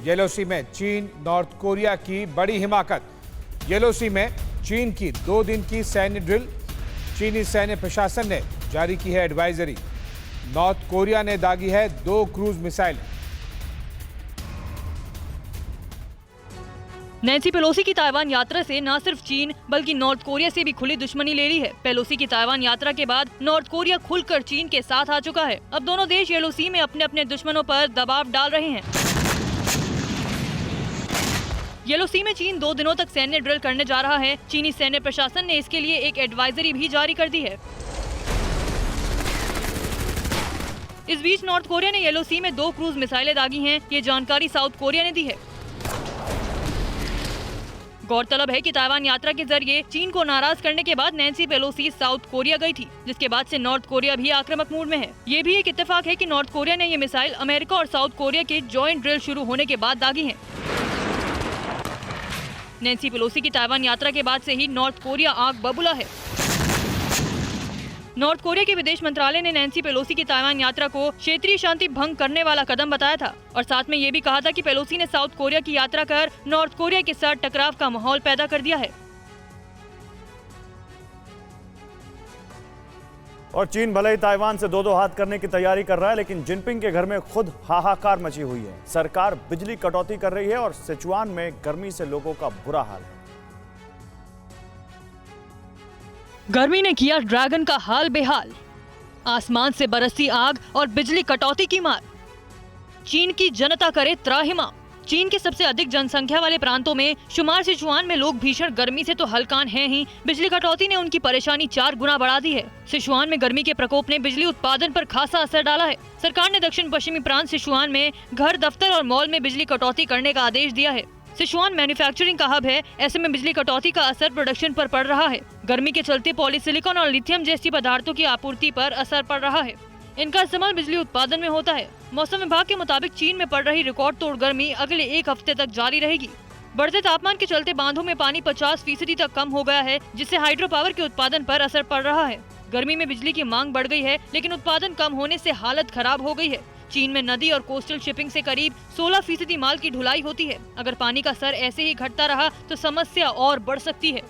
Yellow सी में चीन north Korea की बड़ी हिमाकत। येलो सी में चीन की 2 दिन की सैन्य ड्रिल। चीनी सैन्य प्रशासन ने जारी की है एडवाइजरी। नॉर्थ कोरिया ने दागी है 2 क्रूज मिसाइल। नैन्सी पेलोसी की ताइवान यात्रा से न सिर्फ चीन बल्कि नॉर्थ कोरिया से भी खुली दुश्मनी ले ली है। पेलोसी की ताइवान यात्रा के बाद नॉर्थ कोरिया खुलकर चीन के साथ आ चुका है। अब दोनों देश येलो सी में अपने अपने दुश्मनों पर दबाव डाल रहे हैं। येलो सी में चीन 2 दिनों तक सैन्य ड्रिल करने जा रहा है। चीनी सैन्य प्रशासन ने इसके लिए एक एडवाइजरी भी जारी कर दी है। इस बीच नॉर्थ कोरिया ने येलो सी में 2 क्रूज मिसाइलें दागी हैं। ये जानकारी साउथ कोरिया ने दी है। गौरतलब है कि ताइवान यात्रा के जरिए चीन को नाराज करने के बाद नैन्सी पेलोसी साउथ कोरिया गई थी, जिसके बाद से नॉर्थ कोरिया भी आक्रामक मूड में है। ये भी एक इत्तेफाक है कि नॉर्थ कोरिया ने ये मिसाइल अमेरिका और साउथ कोरिया के जॉइंट ड्रिल शुरू होने के बाद दागी हैं। नैन्सी पेलोसी की ताइवान यात्रा के बाद से ही नॉर्थ कोरिया आग बबूला है। नॉर्थ कोरिया के विदेश मंत्रालय ने नैन्सी पेलोसी की ताइवान यात्रा को क्षेत्रीय शांति भंग करने वाला कदम बताया था और साथ में ये भी कहा था कि पेलोसी ने साउथ कोरिया की यात्रा कर नॉर्थ कोरिया के साथ टकराव का माहौल पैदा कर दिया है। और चीन भले ही ताइवान से दो हाथ करने की तैयारी कर रहा है, लेकिन जिनपिंग के घर में खुद हाहाकार मची हुई है। सरकार बिजली कटौती कर रही है और सिचुआन में गर्मी से लोगों का बुरा हाल है। गर्मी ने किया ड्रैगन का हाल बेहाल। आसमान से बरसी आग और बिजली कटौती की मार। चीन की जनता करे त्राहिमाम। चीन के सबसे अधिक जनसंख्या वाले प्रांतों में शुमार सिचुआन में लोग भीषण गर्मी से तो हलकान हैं ही, बिजली कटौती ने उनकी परेशानी 4 गुना बढ़ा दी है। सिचुआन में गर्मी के प्रकोप ने बिजली उत्पादन पर खासा असर डाला है। सरकार ने दक्षिण पश्चिमी प्रांत सिचुआन में घर, दफ्तर और मॉल में बिजली कटौती करने का आदेश दिया है। सिचुआन मैन्युफैक्चरिंग का हब है, ऐसे में बिजली कटौती का असर प्रोडक्शन पर पड़ रहा है। गर्मी के चलते पॉलीसिलिकॉन और लिथियम जैसी पदार्थों की आपूर्ति पर असर पड़ रहा है। इनका इस्तेमाल बिजली उत्पादन में होता है। मौसम विभाग के मुताबिक चीन में पड़ रही रिकॉर्ड तोड़ गर्मी अगले 1 हफ्ते तक जारी रहेगी। बढ़ते तापमान के चलते बांधों में पानी 50% तक कम हो गया है, जिससे हाइड्रो पावर के उत्पादन पर असर पड़ रहा है। गर्मी में बिजली की मांग बढ़ गई है, लेकिन उत्पादन कम होने से हालत खराब हो गई है। चीन में नदी और कोस्टल शिपिंग से करीब 16% माल की ढुलाई होती है। अगर पानी का स्तर ऐसे ही घटता रहा तो समस्या और बढ़ सकती है।